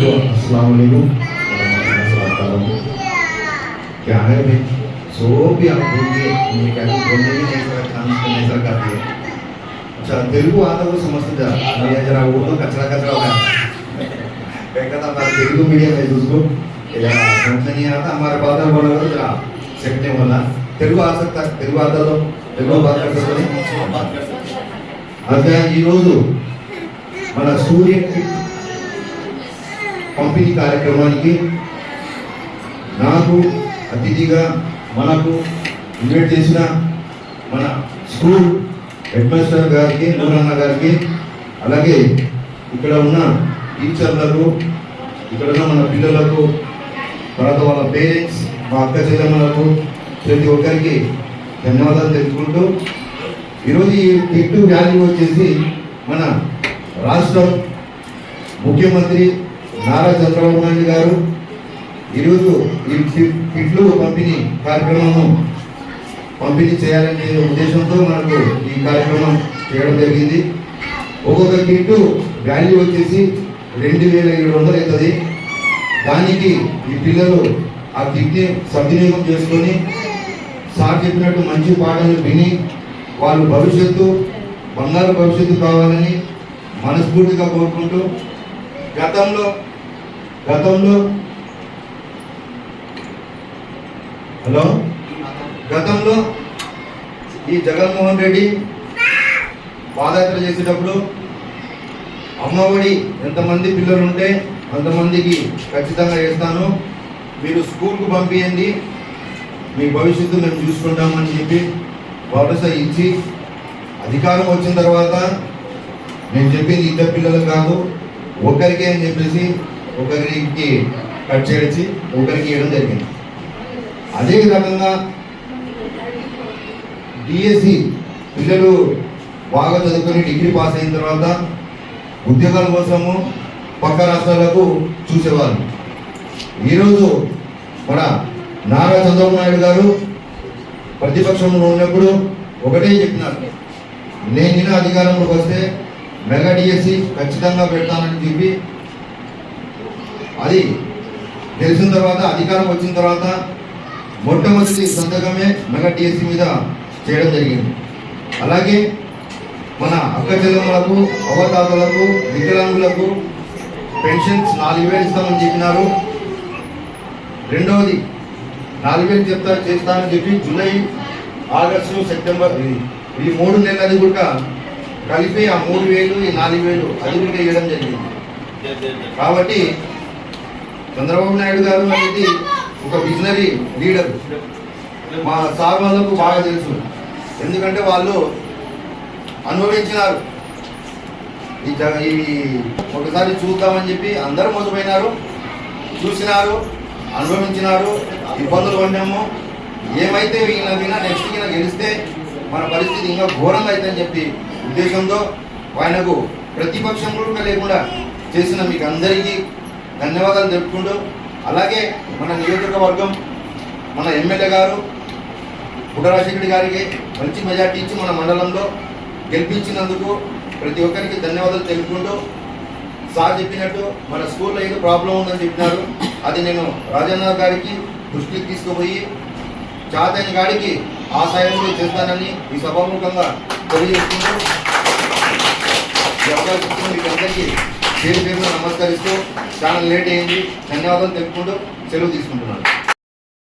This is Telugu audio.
अस्सलाम वालेकुम। क्या है भाई, सो भी आप बोलिए, मैं क्या बोलने भी नहीं सका, चांस नहीं सका है। अच्छा तेलुगु आता वो समझते जा, मैं जरा वो तो कचरा कचरा होगा। कहता था हमारे तेलुगु मीडियम है उसको, या समझ नहीं आता हमारे बात बोला तो जरा सेट नहीं बोला। तेलुगु आ सकता, तेलुगु आता तो तेलुगु बात कर सकते हैं। अच्छा ये रोज़ మన సూర్య పంపిణీ కార్యక్రమానికి నాకు అతిథిగా మనకు ఇన్వైట్ చేసిన మన స్కూల్ హెడ్ మాస్టర్ గారికి, నూరన్న గారికి, అలాగే ఇక్కడ ఉన్న టీచర్లకు, ఇక్కడ ఉన్న మన పిల్లలకు, తర్వాత వాళ్ళ పేరెంట్స్, మా అక్క చెల్లెమ్మలకు, ప్రతి ఒక్కరికి ధన్యవాదాలు తెలుపుకుంటూ ఈరోజు ఈ కిట్ వాల్యూ వచ్చేసి మన రాష్ట్ర ముఖ్యమంత్రి నారా చంద్రబాబు నాయుడు గారు ఈరోజు ఈ కిట్లు పంపిణీ కార్యక్రమం పంపిణీ చేయాలనే ఉద్దేశంతో మనకు ఈ కార్యక్రమం చేయడం జరిగింది. ఒక్కొక్క కిట్టు వాల్యూ వచ్చేసి 2700 అవుతుంది. దానికి ఈ పిల్లలు ఆ కిట్ని సద్వినియోగం చేసుకొని సార్ చెప్పినట్టు మంచి పాటలు విని వాళ్ళు భవిష్యత్తు బంగారు భవిష్యత్తు కావాలని మనస్ఫూర్తిగా కోరుకుంటూ గతంలో ఈ జగన్మోహన్ రెడ్డి పాదయాత్ర చేసేటప్పుడు అమ్మఒడి ఎంతమంది పిల్లలు ఉంటే అంతమందికి ఖచ్చితంగా వేస్తాను, మీరు స్కూల్కు పంపించండి, మీ భవిష్యత్తు మేము చూసుకుంటామని చెప్పి భరోసా ఇచ్చి అధికారం వచ్చిన తర్వాత నేను చెప్పింది ఇద్దరు పిల్లలు కాదు ఒకరికి అని చెప్పేసి ఒకరికి కట్ చేసి ఒకరికి ఇవ్వడం జరిగింది. అదే రకంగా డిఎస్సి పిల్లలు బాగా చదువుకొని డిగ్రీ పాస్ అయిన తర్వాత ఉద్యోగాల కోసము పక్క రాష్ట్రాలకు చూసేవాళ్ళు. ఈరోజు మన నారా చంద్రబాబు నాయుడు గారు ప్రతిపక్షంలో ఉన్నప్పుడు ఒకటే చెప్పినారు, నేను అధికారంలోకి వస్తే మెగా డిఎస్సి ఖచ్చితంగా పెడతానని చెప్పి అది తెలిసిన తర్వాత అధికారం వచ్చిన తర్వాత మొట్టమొదటి సంతకమే మెగా డిఎస్సి మీద చేయడం జరిగింది. అలాగే మన అక్క చెల్లెమ్మలకు, అవతాతలకు, వికలాంగులకు పెన్షన్స్ 4000 ఇస్తామని చెప్పినారు. రెండవది 4000 చేస్తానని చెప్పి జూలై, ఆగస్టు, సెప్టెంబర్ ఈ 3 నెలలది కూడా కలిపి ఆ 3000 ఈ 4000 అది కూడా ఇవ్వడం జరిగింది. కాబట్టి చంద్రబాబు నాయుడు గారు అనేది ఒక విజనరీ లీడర్. మా సార్ వాళ్ళకు బాగా తెలుసు, ఎందుకంటే వాళ్ళు అనుభవించినారు. ఈ ఒకసారి చూద్దామని చెప్పి అందరూ మోసపోయినారు, చూసినారు, అనుభవించినారు, ఇబ్బందులు పడినాము. ఏమైతే వినా నెక్స్ట్ గెలిస్తే మన పరిస్థితి ఇంకా ఘోరంగా అవుతుందని చెప్పి ఉద్దేశంతో ఆయనకు ప్రతిపక్షం కూడా లేకుండా చేసిన మీకు అందరికీ ధన్యవాదాలు తెలుపుకుంటూ, అలాగే మన నియోజకవర్గం మన ఎమ్మెల్యే గారు పుట్టరాజశేఖర్ గారికి మంచి మెజార్టీ ఇచ్చి మన మండలంలో గెలిపించినందుకు ప్రతి ఒక్కరికి ధన్యవాదాలు తెలుపుకుంటూ, సార్ చెప్పినట్టు మన స్కూల్లో ఏదో ప్రాబ్లం ఉందని చెప్పినారు, అది నేను రాజన్న గారికి దృష్టికి తీసుకుపోయి చాతైన గాడికి ఆ సాయంలో చేస్తానని ఈ సభాముఖంగా తెలియజేసుకుంటూ మీకు అందరికీ పేరు నమస్కరిస్తూ చాలా లేట్ అయింది, ధన్యవాదాలు తెలుపుకుంటూ సెలవు తీసుకుంటున్నాను.